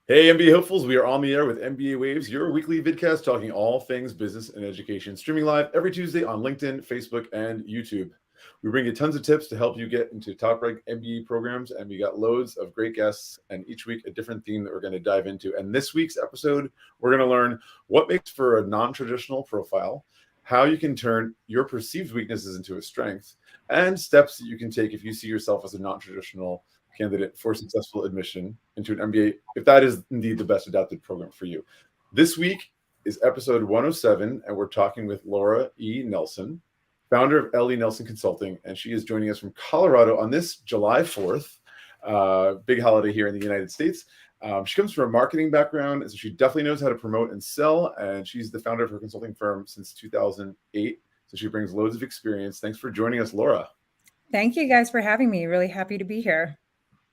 Hey, MBA hopefuls, we are on the air with MBA Waves, your weekly vidcast talking all things business and education, streaming live every Tuesday on LinkedIn, Facebook, and YouTube. We bring you tons of tips to help you get into top-ranked MBA programs, and we got loads of great guests, and each week a different theme that we're going to dive into. And this week's episode, we're going to learn what makes for a non-traditional profile, how you can turn your perceived weaknesses into a strength, and steps that you can take if you see yourself as a non-traditional candidate for successful admission into an MBA, if that is indeed the best adapted program for you. This week is episode 107, and we're talking with Laura E. Nelson, founder of L.E. Nelson Consulting, and she is joining us from Colorado on this July 4th, big holiday here in the United States. She comes from a marketing background, and so she definitely knows how to promote and sell, and she's the founder of her consulting firm since 2008, so she brings loads of experience. Thanks for joining us, Laura. Thank you guys for having me. Really happy to be here.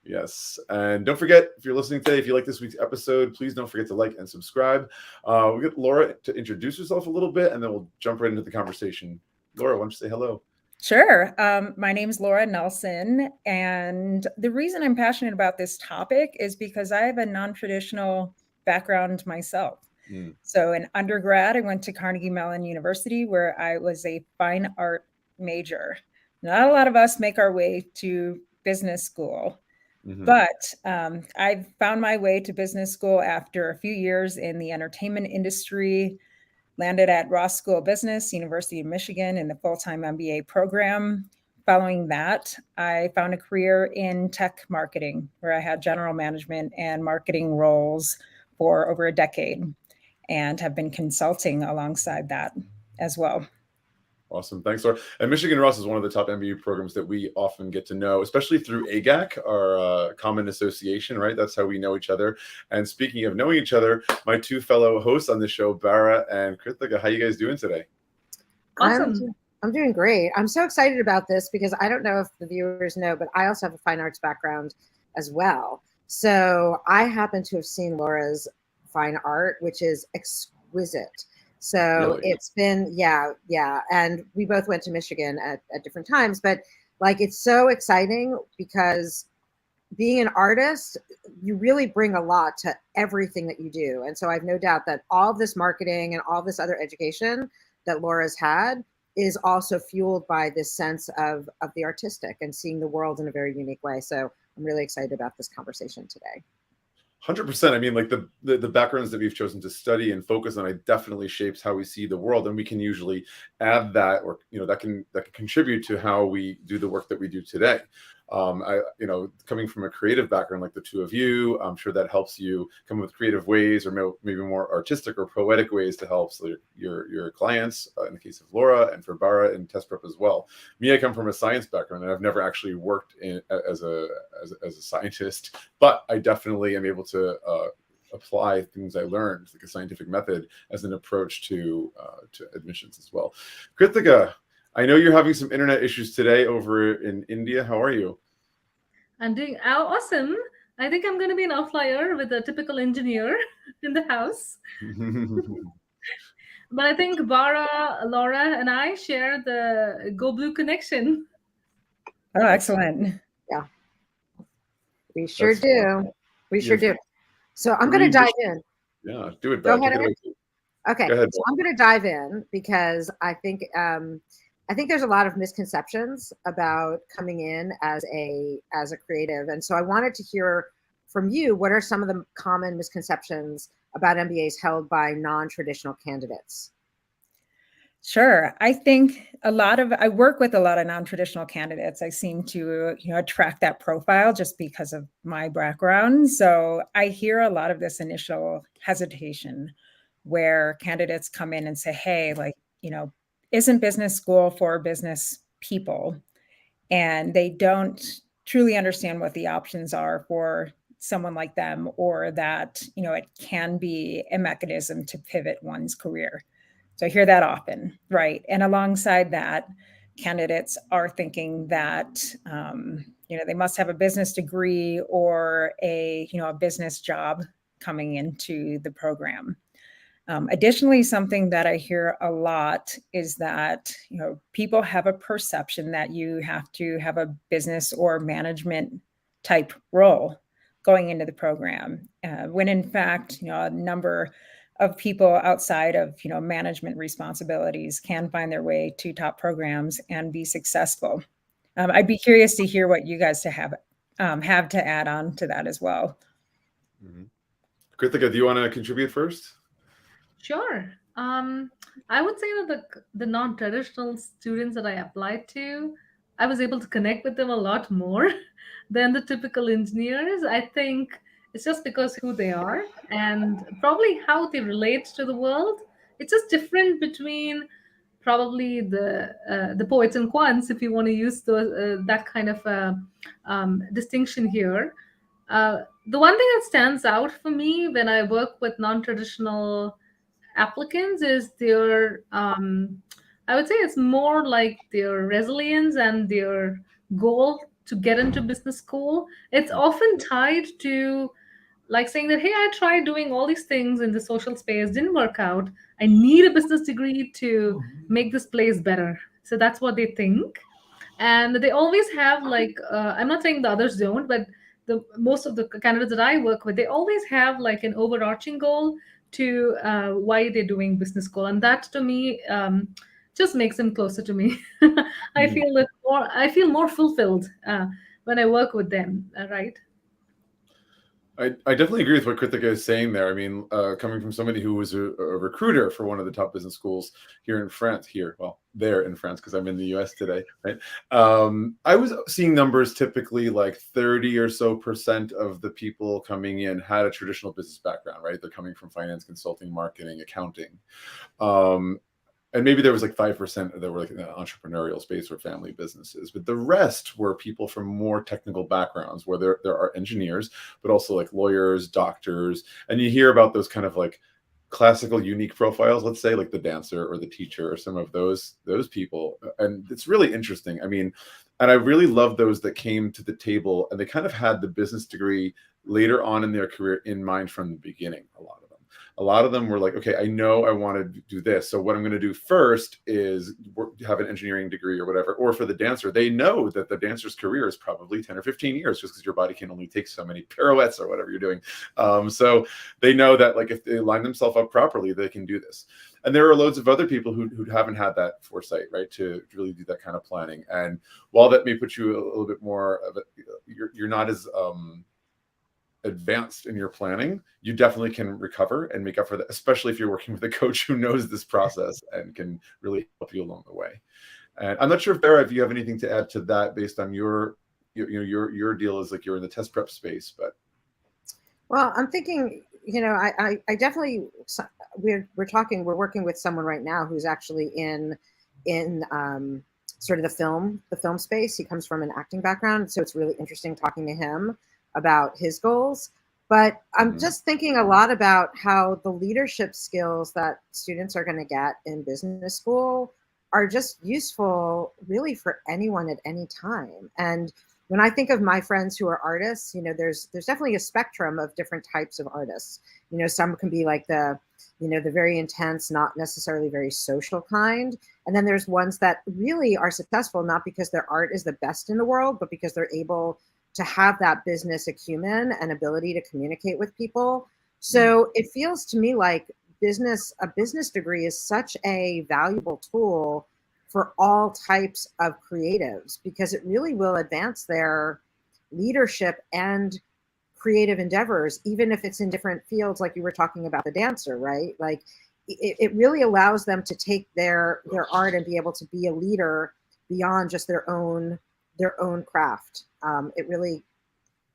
Yes. And don't forget, if you're listening today, if you like this week's episode, please don't forget to like and subscribe. We'll get Laura to introduce herself a little bit, and then we'll jump right into the conversation. Laura, why don't you say hello? Sure. My name is Laura Nelson. And the reason I'm passionate about this topic is because I have a non-traditional background myself. So in undergrad, I went to Carnegie Mellon University, where I was a fine art major. Not a lot of us make our way to business school. But I found my way to business school after a few years in the entertainment industry, landed at Ross School of Business, University of Michigan, in the full-time MBA program. Following that, I found a career in tech marketing, where I had general management and marketing roles for over a decade and have been consulting alongside that as well. Awesome. Thanks, Laura. And Michigan Ross is one of the top MBA programs that we often get to know, especially through AGAC, our common association, right? That's how we know each other. And speaking of knowing each other, my two fellow hosts on the show, Bara and Krithika, how you guys doing today? Awesome. I'm doing great. I'm so excited about this because I don't know if the viewers know, but I also have a fine arts background as well. So I happen to have seen Laura's fine art, which is exquisite. So Really? It's been, yeah. And we both went to Michigan at different times, but like, it's so exciting because being an artist, you really bring a lot to everything that you do. And so I have no doubt that all of this marketing and all this other education that Laura's had is also fueled by this sense of the artistic and seeing the world in a very unique way. So I'm really excited about this conversation today. 100%. I mean, like the backgrounds that we've chosen to study and focus on, it definitely shapes how we see the world, and we can usually add that, or that can contribute to how we do the work that we do today. Coming from a creative background like the two of you, I'm sure that helps you come up with creative ways, or maybe more artistic or poetic ways to help your clients. In the case of Laura, and for Bara in test prep as well. Me, I come from a science background, and I've never actually worked as a scientist, but I definitely am able to apply things I learned, like a scientific method, as an approach to admissions as well. Krithika, I know you're having some internet issues today over in India. How are you? I'm doing awesome. I think I'm going to be an outlier with a typical engineer in the house. But I think Bara, Laura, and I share the Go Blue connection. Oh, excellent. Yeah, we sure do. We sure do. So I'm going to dive in. Yeah, do it. Go ahead. Okay, Go ahead. So I'm going to dive in because I think there's a lot of misconceptions about coming in as a creative. And so I wanted to hear from you, what are some of the common misconceptions about MBAs held by non-traditional candidates? Sure. I think I work with a lot of non-traditional candidates. I seem to, attract that profile just because of my background. So I hear a lot of this initial hesitation where candidates come in and say, hey, isn't business school for business people? And they don't truly understand what the options are for someone like them, or that, it can be a mechanism to pivot one's career. So I hear that often, right? And alongside that, candidates are thinking that, they must have a business degree or a business job coming into the program. Additionally, something that I hear a lot is that, people have a perception that you have to have a business or management type role going into the program, when in fact, a number of people outside of, management responsibilities can find their way to top programs and be successful. I'd be curious to hear what you guys have to add on to that as well. Mm-hmm. Kritika, do you want to contribute first? Sure. I would say that the non-traditional students that I applied to, I was able to connect with them a lot more than the typical engineers. I think it's just because who they are and probably how they relate to the world. It's just different between probably the poets and quants, if you want to use that kind of distinction here. The one thing that stands out for me when I work with non-traditional applicants is their I would say it's more like their resilience and their goal to get into business school. It's often tied to like saying that, hey, I tried doing all these things in the social space, didn't work out, I need a business degree to make this place better. So that's what they think. And they always have like I'm not saying the others don't, but the most of the candidates that I work with, they always have like an overarching goal to why they're doing business school, and that to me just makes them closer to me. I feel more fulfilled when I work with them, right? I definitely agree with what Kritika is saying there. I mean, coming from somebody who was a recruiter for one of the top business schools here in France, there in France, because I'm in the US today, right? I was seeing numbers typically like 30 or so % of the people coming in had a traditional business background, right? They're coming from finance, consulting, marketing, accounting. And maybe there was like 5% that were like in the entrepreneurial space or family businesses, but the rest were people from more technical backgrounds where there are engineers, but also like lawyers, doctors. And you hear about those kind of like classical unique profiles, let's say like the dancer or the teacher or some of those people. And it's really interesting. I mean, and I really love those that came to the table and they kind of had the business degree later on in their career in mind from the beginning, a lot of them were like, okay, I know I want to do this. So what I'm going to do first is have an engineering degree or whatever. Or for the dancer, they know that the dancer's career is probably 10 or 15 years just because your body can only take so many pirouettes or whatever you're doing. So they know that like if they line themselves up properly, they can do this. And there are loads of other people who haven't had that foresight, right, to really do that kind of planning. And while that may put you a little bit more of it, you're not as advanced in your planning, you definitely can recover and make up for that, especially if you're working with a coach who knows this process and can really help you along the way. And I'm not sure if you have anything to add to that based on your deal is like you're in the test prep space, but. Well, I'm thinking, I definitely, we're working with someone right now who's actually in sort of the film space. He comes from an acting background, so it's really interesting talking to him about his goals. But I'm just thinking a lot about how the leadership skills that students are going to get in business school are just useful really for anyone at any time. And when I think of my friends who are artists, there's definitely a spectrum of different types of artists. Some can be like the very intense, not necessarily very social kind. And then there's ones that really are successful, not because their art is the best in the world, but because they're able to have that business acumen and ability to communicate with people. So it feels to me like a business degree is such a valuable tool for all types of creatives because it really will advance their leadership and creative endeavors, even if it's in different fields, like you were talking about the dancer, right? Like it really allows them to take their art and be able to be a leader beyond just their own craft. It really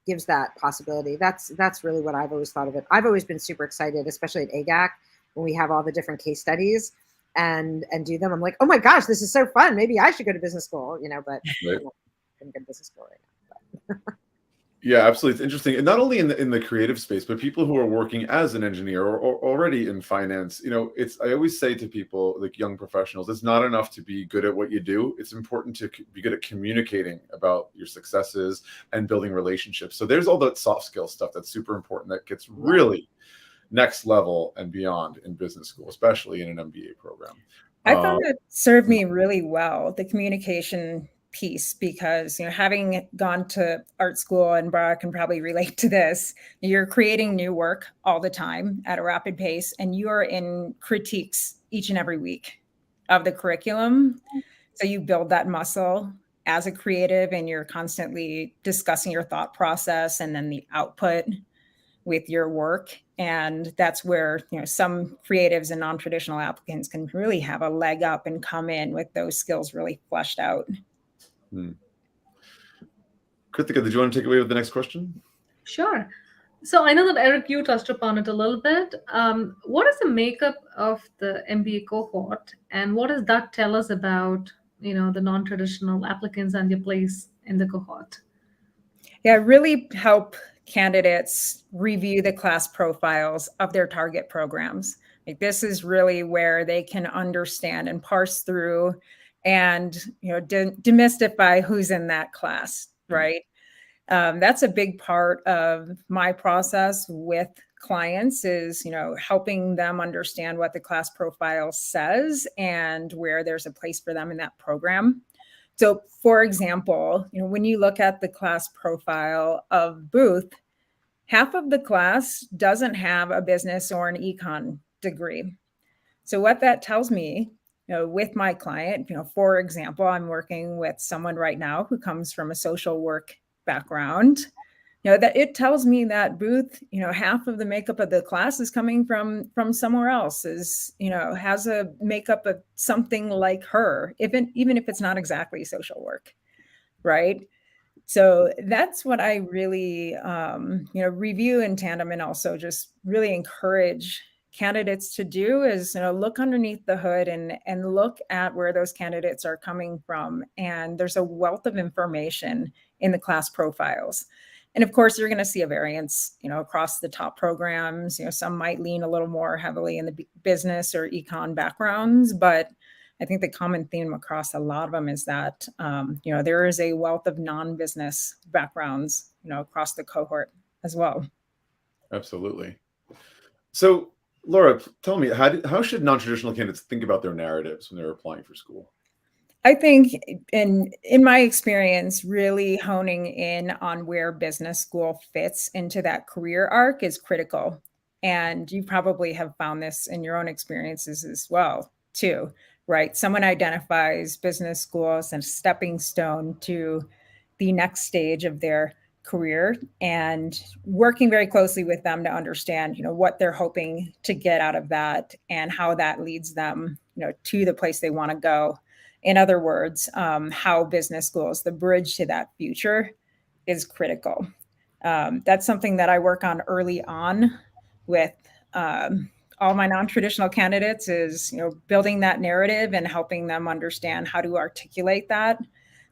gives that possibility. That's really what I've always thought of it. I've always been super excited, especially at AGAC when we have all the different case studies and do them. I'm like, oh my gosh, this is so fun. Maybe I should go to business school, but right. I don't go to business school right now. But. Yeah, absolutely. It's interesting. And not only in the creative space, but people who are working as an engineer or already in finance, I always say to people, like young professionals, it's not enough to be good at what you do. It's important to be good at communicating about your successes and building relationships. So there's all that soft skill stuff that's super important that gets really next level and beyond in business school, especially in an MBA program. I found it served me really well, the communication piece, because having gone to art school, and Bara can probably relate to this, you're creating new work all the time at a rapid pace, and you are in critiques each and every week of the curriculum. So you build that muscle as a creative, and you're constantly discussing your thought process and then the output with your work. And that's where some creatives and non-traditional applicants can really have a leg up and come in with those skills really fleshed out. Kritika, did you want to take away with the next question? Sure. So I know that Eric, you touched upon it a little bit. What is the makeup of the MBA cohort, and what does that tell us about the non-traditional applicants and their place in the cohort? Yeah, really help candidates review the class profiles of their target programs. Like, this is really where they can understand and parse through and demystify who's in that class, right? That's a big part of my process with clients, is helping them understand what the class profile says and where there's a place for them in that program. So, for example, when you look at the class profile of Booth, half of the class doesn't have a business or an econ degree. So what that tells me, with my client, for example, I'm working with someone right now who comes from a social work background, that it tells me that Booth, half of the makeup of the class is coming from somewhere else, has a makeup of something like her, even if it's not exactly social work, right? So that's what I really, review in tandem, and also just really encourage candidates to do, is look underneath the hood and look at where those candidates are coming from. And there's a wealth of information in the class profiles. And of course, you're going to see a variance, across the top programs. Some might lean a little more heavily in the business or econ backgrounds, but I think the common theme across a lot of them is that, there is a wealth of non-business backgrounds, across the cohort as well. Absolutely. So, Laura, tell me, how should non-traditional candidates think about their narratives when they're applying for school? I think in my experience, really honing in on where business school fits into that career arc is critical. And you probably have found this in your own experiences as well, too, right? Someone identifies business school as a stepping stone to the next stage of their career, and working very closely with them to understand, what they're hoping to get out of that and how that leads them, to the place they want to go. In other words, how business school is the bridge to that future is critical. That's something that I work on early on with all my non-traditional candidates, is building that narrative and helping them understand how to articulate that,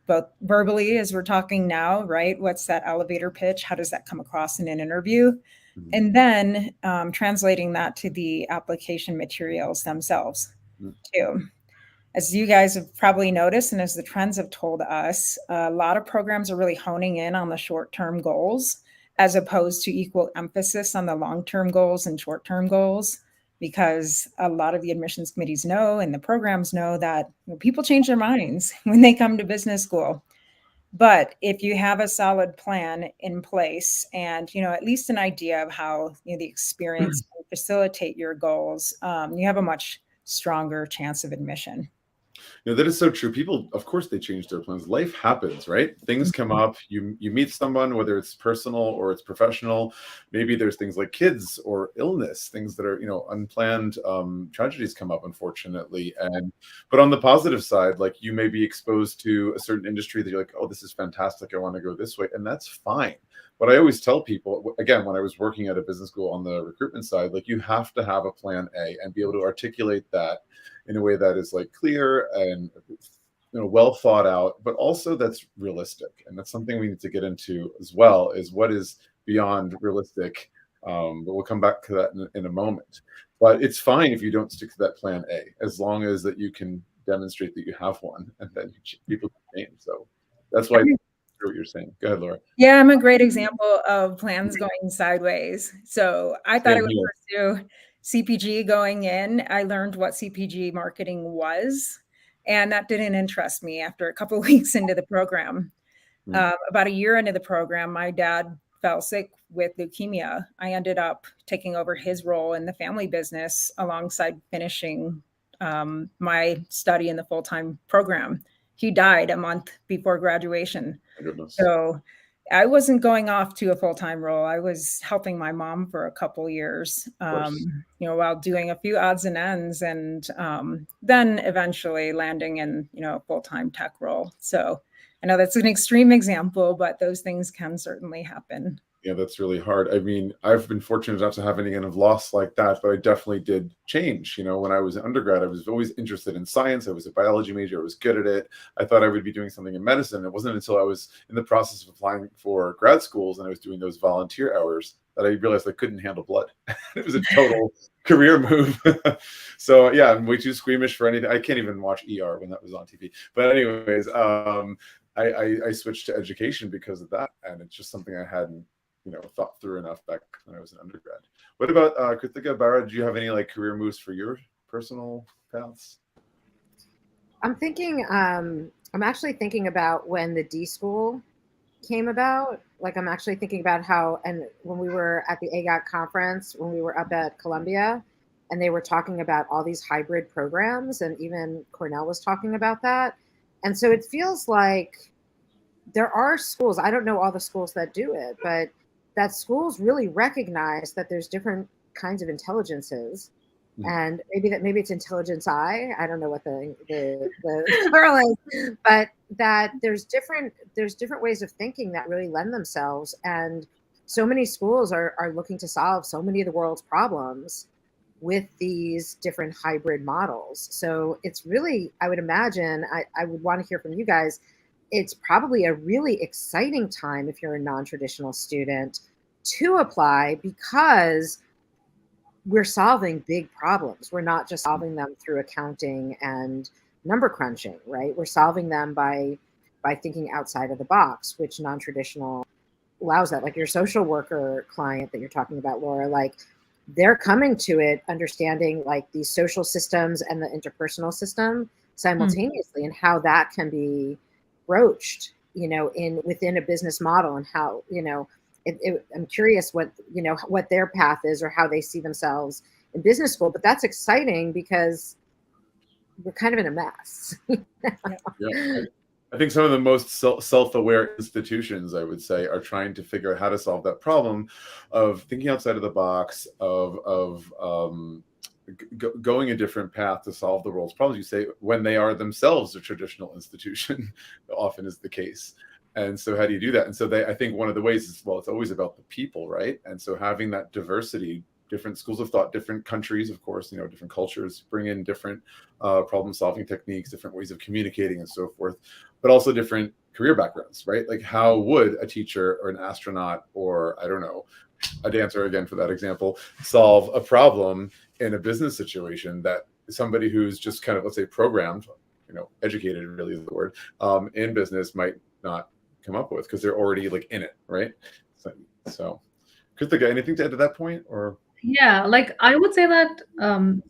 both verbally, as we're talking now, right? What's that elevator pitch? How does that come across in an interview? Mm-hmm. And then translating that to the application materials themselves, too. As you guys have probably noticed, and as the trends have told us, a lot of programs are really honing in on the short-term goals, as opposed to equal emphasis on the long-term goals and short-term goals, because a lot of the admissions committees know, and the programs know, that people change their minds when they come to business school. But if you have a solid plan in place, and at least an idea of how the experience can facilitate your goals, you have a much stronger chance of admission. That is so true. People, of course, they change their plans. Life happens, right? Things come up. You meet someone, whether it's personal or it's professional. Maybe there's things like kids or illness, things that are, unplanned tragedies come up, unfortunately. But on the positive side, like, you may be exposed to a certain industry that you're like, oh, this is fantastic, I want to go this way. And that's fine. But I always tell people, again, when I was working at a business school on the recruitment side, like, you have to have a plan A and be able to articulate that in a way that is like clear and well thought out, but also that's realistic. And that's something we need to get into as well, is what is beyond realistic. But we'll come back to that in a moment. But it's fine if you don't stick to that plan A, as long as that you can demonstrate that you have one, and then people can change. So that's why what you're saying. Go ahead, Laura. Yeah, I'm a great example of plans going sideways. So I thought I would pursue CPG going in. I learned what CPG marketing was. And that didn't interest me after a couple of weeks into the program. About a year into the program, my dad fell sick with leukemia. I ended up taking over his role in the family business alongside finishing my study in the full-time program. He died a month before graduation. My goodness. So I wasn't going off to a full-time role. I was helping my mom for a couple years, while doing a few odds and ends, and then eventually landing in, a full-time tech role. So I know that's an extreme example, but those things can certainly happen. Yeah, that's really hard. I mean, I've been fortunate enough to have any kind of loss like that, but I definitely did change. When I was an undergrad, I was always interested in science. I was a biology major. I was good at it. I thought I would be doing something in medicine. It wasn't until I was in the process of applying for grad schools and I was doing those volunteer hours that I realized I couldn't handle blood. It was a total career move. So yeah, I'm way too squeamish for anything. I can't even watch ER when that was on TV. But anyways, I switched to education because of that. And it's just something I hadn't thought through enough back when I was an undergrad. What about Kritika, Bara? Do you have any career moves for your personal paths? I'm actually thinking about when the D School came about. I'm actually thinking about how, and when we were at the AGOT conference, when we were up at Columbia, and they were talking about all these hybrid programs, and even Cornell was talking about that. And so it feels like there are schools, I don't know all the schools that do it, but that schools really recognize that there's different kinds of intelligences, and maybe it's intelligence I don't know what the plural is, but that there's different ways of thinking that really lend themselves, and so many schools are looking to solve so many of the world's problems with these different hybrid models. So it's really, I would imagine, I would want to hear from you guys, it's probably a really exciting time if you're a non-traditional student to apply, because we're solving big problems. We're not just solving them through accounting and number crunching, right? We're solving them by thinking outside of the box, which non-traditional allows that. Like your social worker client that you're talking about, Laura, they're coming to it understanding these social systems and the interpersonal system simultaneously, and how that can be broached, within a business model, and how, I'm curious what their path is or how they see themselves in business school. But that's exciting because we're kind of in a mess. Yeah. I think some of the most self-aware institutions, I would say, are trying to figure out how to solve that problem of thinking outside of the box, of going a different path to solve the world's problems, you say, when they are themselves a traditional institution. Often is the case. And so how do you do that? And so I think one of the ways is, well, it's always about the people, right? And so having that diversity, different schools of thought, different countries, of course, different cultures, bring in different problem-solving techniques, different ways of communicating and so forth, but also different career backgrounds, right? How would a teacher or an astronaut, or I don't know, a dancer, again for that example, solve a problem in a business situation that somebody who's just kind of, let's say, programmed, educated really is the word, in business might not come up with, because they're already in it, right? So Kritika, anything to add to that point? Or Yeah, I would say that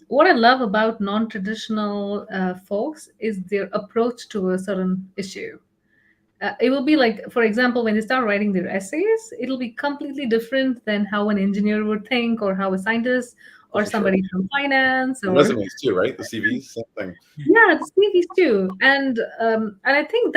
what I love about non-traditional folks is their approach to a certain issue. It will be for example, when they start writing their essays, it'll be completely different than how an engineer would think, or how a scientist, or for somebody from finance, sure. or Resumes too, right? The CVs, same thing. yeah, the CVs too. And I think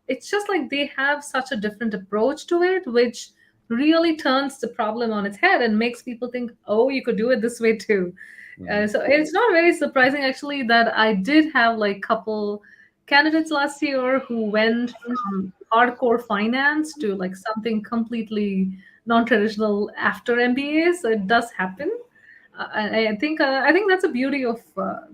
it's just they have such a different approach to it, which really turns the problem on its head and makes people think, oh, you could do it this way too. So it's not very surprising actually that I did have couple candidates last year who went from hardcore finance to something completely non-traditional after MBA. So it does happen. I think that's a beauty of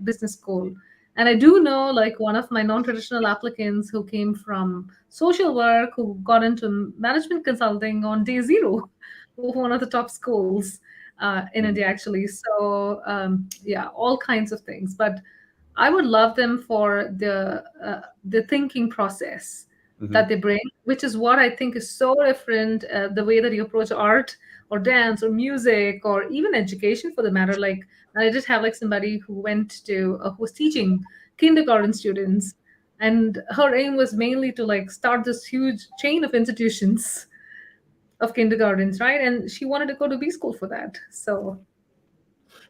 business school. And I do know one of my non-traditional applicants who came from social work, who got into management consulting on day zero of one of the top schools in India, actually. So yeah, all kinds of things. But I would love them for the thinking process that they bring, which is what I think is so different. The way that you approach art or dance or music or even education, for the matter. I did have somebody who went to who was teaching kindergarten students. And her aim was mainly to like start this huge chain of institutions of kindergartens, right? And she wanted to go to B school for that. So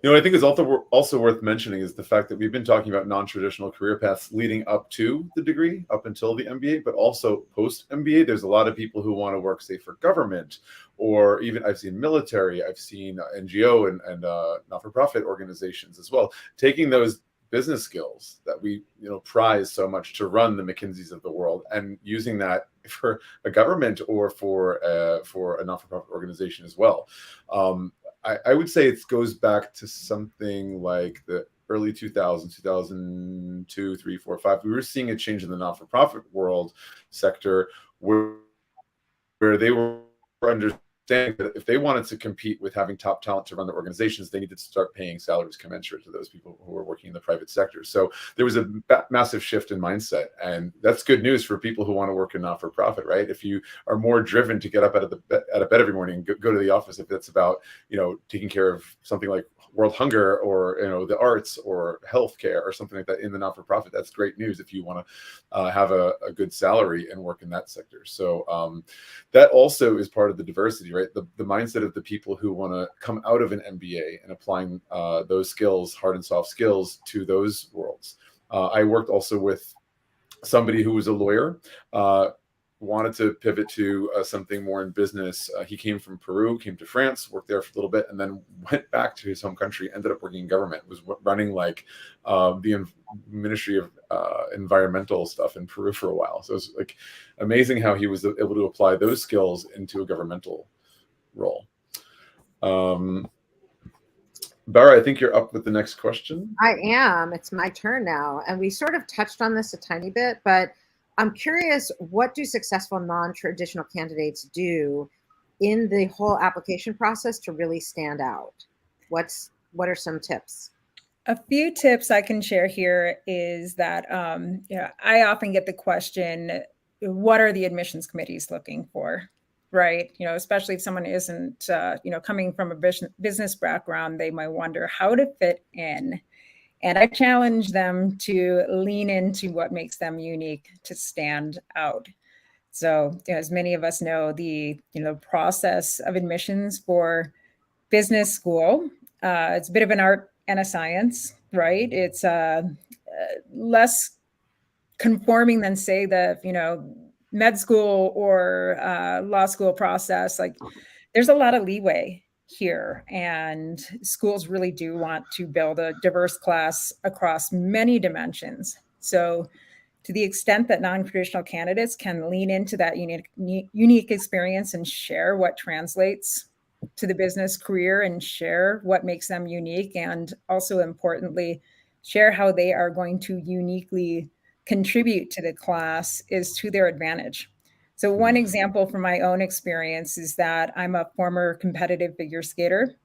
What I think is also worth mentioning is the fact that we've been talking about non-traditional career paths leading up to the degree, up until the MBA, but also post MBA. There's a lot of people who want to work, say, for government, or even I've seen military, I've seen NGO and not-for-profit organizations as well, taking those business skills that we prize so much to run the McKinseys of the world, and using that for a government or for a not-for-profit organization as well. I would say it goes back to something like the early 2000s, 2002, 3, 4, 5. We were seeing a change in the not-for-profit world sector where they were understanding that if they wanted to compete with having top talent to run their organizations, they needed to start paying salaries commensurate to those people who were working in the private sector. So there was a massive shift in mindset, and that's good news for people who want to work in not-for-profit, right? If you are more driven to get up out of bed every morning and go to the office, if it's about taking care of something like world hunger or the arts or healthcare or something like that in the not-for-profit, that's great news if you want to have a good salary and work in that sector. So that also is part of the diversity, right? The mindset of the people who want to come out of an MBA and applying those skills, hard and soft skills, to those worlds. I worked also with somebody who was a lawyer, wanted to pivot to something more in business. He came from Peru, came to France, worked there for a little bit, and then went back to his home country, ended up working in government, was running like the Ministry of Environmental stuff in Peru for a while. So it's like amazing how he was able to apply those skills into a governmental role. Bara, I think you're up with the next question. I am. It's my turn now. And we sort of touched on this a tiny bit, but I'm curious, what do successful non-traditional candidates do in the whole application process to really stand out? What are some tips? A few tips I can share here is that I often get the question, what are the admissions committees looking for? Right. Especially if someone isn't, coming from a business background, they might wonder how to fit in. And I challenge them to lean into what makes them unique, to stand out. So, as many of us know, the process of admissions for business school, it's a bit of an art and a science, right? It's less conforming than, say, the med school or law school process. Like, there's a lot of leeway here, and schools really do want to build a diverse class across many dimensions. So to the extent that non-traditional candidates can lean into that unique experience and share what translates to the business career and share what makes them unique, and also importantly, share how they are going to uniquely contribute to the class, is to their advantage. So one example from my own experience is that I'm a former competitive figure skater.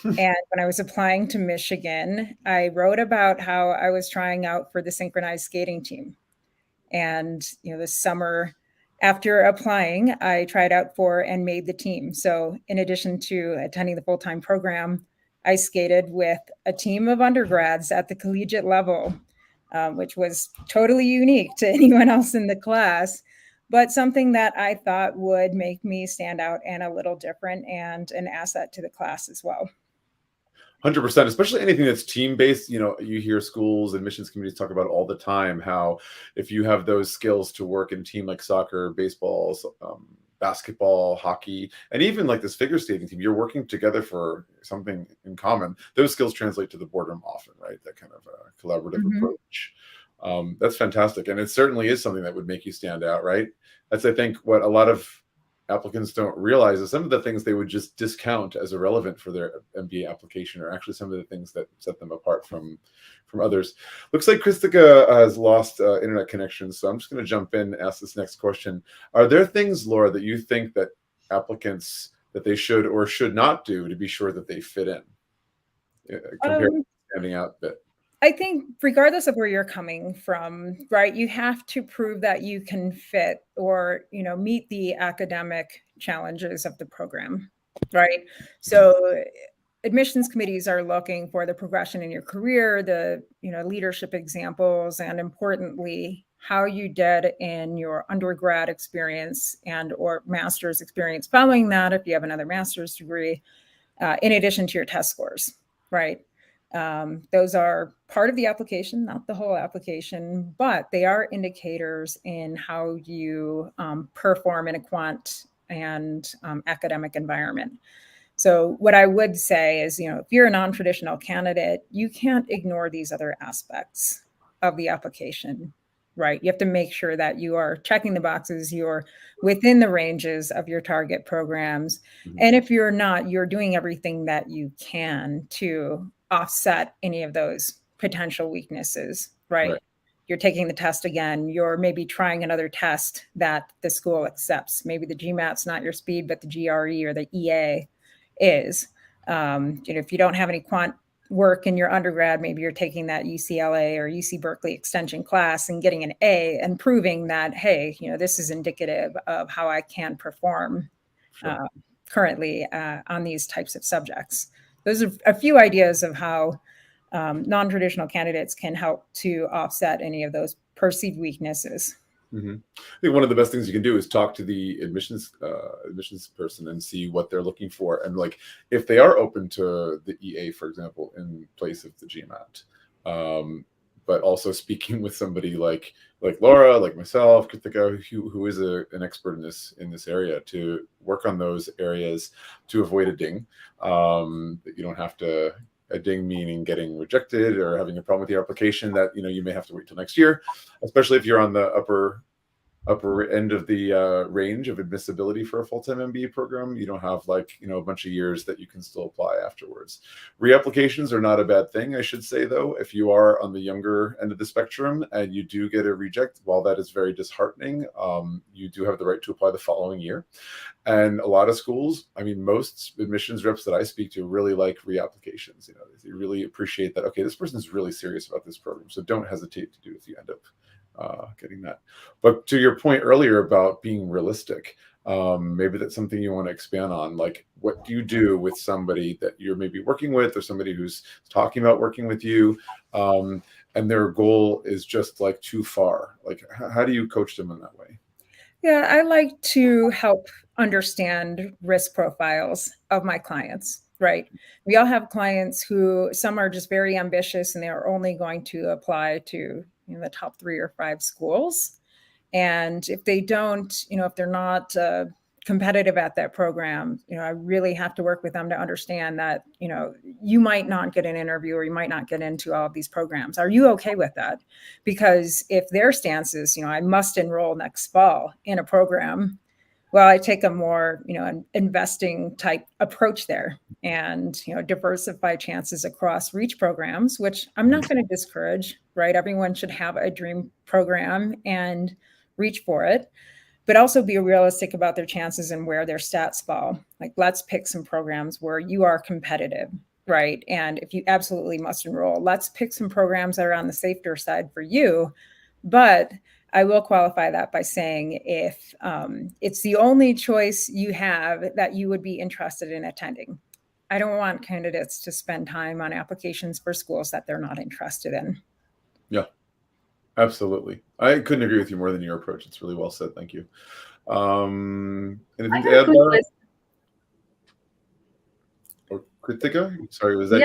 And when I was applying to Michigan, I wrote about how I was trying out for the synchronized skating team. And, this summer after applying, I tried out for and made the team. So in addition to attending the full-time program, I skated with a team of undergrads at the collegiate level, which was totally unique to anyone else in the class, but something that I thought would make me stand out and a little different, and an asset to the class as well. 100%, especially anything that's team-based. You hear schools and admissions committees talk about all the time how if you have those skills to work in a team like soccer, baseball, basketball, hockey, and even like this figure skating team, you're working together for something in common. Those skills translate to the boardroom often, right? That kind of collaborative approach. That's fantastic. And it certainly is something that would make you stand out, right? That's, I think, what a lot of applicants don't realize is some of the things they would just discount as irrelevant for their MBA application are actually some of the things that set them apart from others. Looks like Kristika has lost internet connection, so I'm just going to jump in and ask this next question. Are there things, Laura, that you think that applicants that they should or should not do to be sure that they fit in, compared to standing out a bit? I think regardless of where you're coming from, right, you have to prove that you can fit or, meet the academic challenges of the program, right? So admissions committees are looking for the progression in your career, the leadership examples, and importantly, how you did in your undergrad experience and or master's experience following that, if you have another master's degree, in addition to your test scores, right? Those are part of the application, not the whole application, but they are indicators in how you perform in a quant and academic environment. So what I would say is, if you're a non-traditional candidate, you can't ignore these other aspects of the application, right? You have to make sure that you are checking the boxes, you're within the ranges of your target programs. And if you're not, you're doing everything that you can to offset any of those potential weaknesses, right? You're taking the test again, you're maybe trying another test that the school accepts. Maybe the GMAT's not your speed, but the GRE or the EA is. If you don't have any quant work in your undergrad, maybe you're taking that UCLA or UC Berkeley extension class and getting an A and proving that, hey, this is indicative of how I can perform currently on these types of subjects. Those are a few ideas of how non-traditional candidates can help to offset any of those perceived weaknesses. I think one of the best things you can do is talk to the admissions person and see what they're looking for, and like if they are open to the EA, for example, in place of the GMAT. But also speaking with somebody like Laura, like myself, Kritika, who is an expert in this area, to work on those areas to avoid a ding. That you don't have to. A ding meaning getting rejected or having a problem with your application that you may have to wait till next year, especially if you're on the upper end of the range of admissibility for a full-time MBA program. You don't have a bunch of years that you can still apply afterwards. Reapplications are not a bad thing, I should say, though. If you are on the younger end of the spectrum and you do get a reject, while that is very disheartening, you do have the right to apply the following year. And a lot of schools, most admissions reps that I speak to really like reapplications. They really appreciate that, okay, this person's really serious about this program, so don't hesitate to do if you end up getting that. But to your point earlier about being realistic, maybe that's something you want to expand on. Like, what do you do with somebody that you're maybe working with, or somebody who's talking about working with you, and their goal is just too far? Like, how do you coach them in that way? Yeah, I like to help understand risk profiles of my clients, right? We all have clients who, some are just very ambitious and they are only going to apply to the top 3 or 5 schools. And if they don't, if they're not competitive at that program, I really have to work with them to understand that, you might not get an interview or you might not get into all of these programs. Are you okay with that? Because if their stance is, I must enroll next fall in a program, well, I take a more, investing type approach there and, diversify chances across reach programs, which I'm not going to discourage, right? Everyone should have a dream program and reach for it, but also be realistic about their chances and where their stats fall. Like, let's pick some programs where you are competitive, right? And if you absolutely must enroll, let's pick some programs that are on the safer side for you. But I will qualify that by saying if it's the only choice you have that you would be interested in attending. I don't want candidates to spend time on applications for schools that they're not interested in. Yeah, absolutely. I couldn't agree with you more than your approach. It's really well said. Thank you. Anything to add, Laura? Or Kritika? Sorry, was that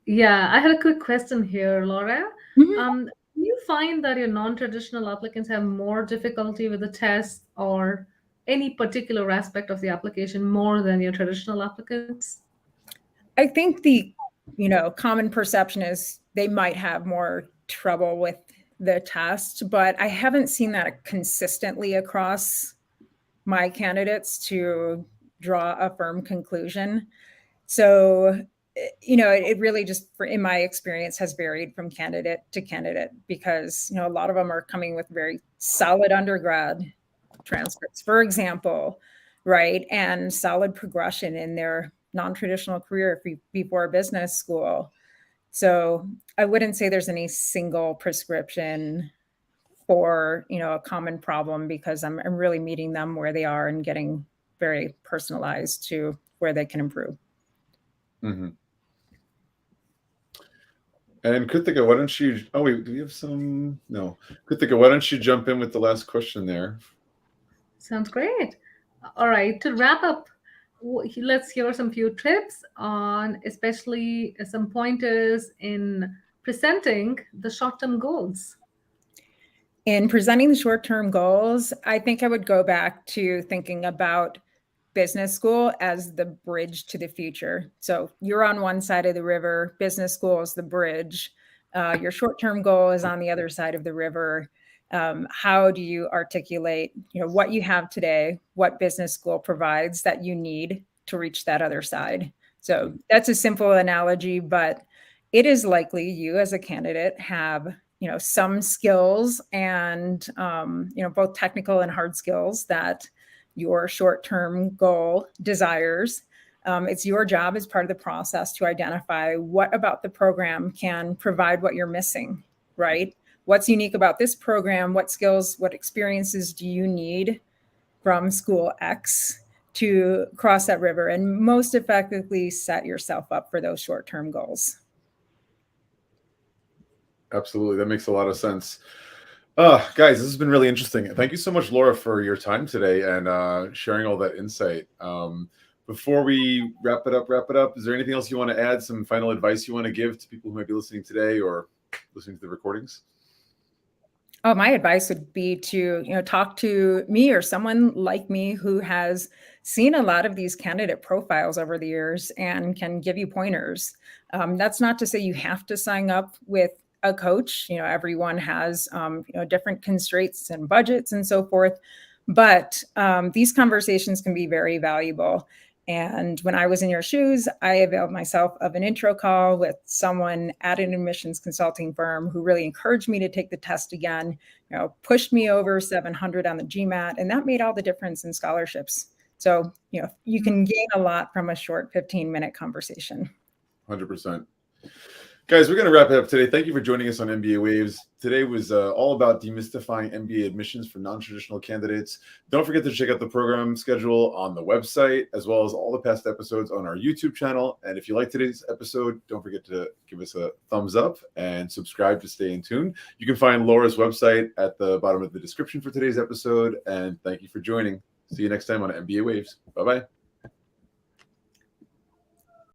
you? I had a quick question here, Laura. Mm-hmm. Do you find that your non-traditional applicants have more difficulty with the test or any particular aspect of the application more than your traditional applicants? I think the common perception is they might have more trouble with the test, but I haven't seen that consistently across my candidates to draw a firm conclusion. So, it really just, in my experience, has varied from candidate to candidate because, a lot of them are coming with very solid undergrad transcripts, for example, right? And solid progression in their non-traditional career before business school. So I wouldn't say there's any single prescription for, a common problem because I'm really meeting them where they are and getting very personalized to where they can improve. Mhm. And Kritika, why don't you? Oh wait, do we have some? No, Kritika, why don't you jump in with the last question there? Sounds great. All right, to wrap up, let's hear some few tips on, especially some pointers in presenting the short-term goals. In presenting the short-term goals, I think I would go back to thinking about business school as the bridge to the future. So you're on one side of the river, business school is the bridge. Your short-term goal is on the other side of the river. How do you articulate, what you have today, what business school provides that you need to reach that other side? So that's a simple analogy, but it is likely you as a candidate have some skills and both technical and hard skills that your short-term goal desires. It's your job as part of the process to identify what about the program can provide what you're missing, right? What's unique about this program? What skills, what experiences do you need from school X to cross that river and most effectively set yourself up for those short-term goals? Absolutely, that makes a lot of sense. Guys, this has been really interesting. Thank you so much, Laura, for your time today and sharing all that insight. Before we wrap it up, is there anything else you want to add? Some final advice you want to give to people who might be listening today or listening to the recordings? Oh, my advice would be to, talk to me or someone like me who has seen a lot of these candidate profiles over the years and can give you pointers. That's not to say you have to sign up with a coach. Everyone has, different constraints and budgets and so forth. But these conversations can be very valuable. And when I was in your shoes, I availed myself of an intro call with someone at an admissions consulting firm who really encouraged me to take the test again, pushed me over 700 on the GMAT, and that made all the difference in scholarships. So, you can gain a lot from a short 15-minute conversation. 100%. Guys, we're going to wrap it up today. Thank you for joining us on MBA Waves. Today was all about demystifying MBA admissions for non-traditional candidates. Don't forget to check out the program schedule on the website, as well as all the past episodes on our YouTube channel. And if you like today's episode, don't forget to give us a thumbs up and subscribe to stay in tune. You can find Laura's website at the bottom of the description for today's episode. And thank you for joining. See you next time on MBA Waves. Bye-bye.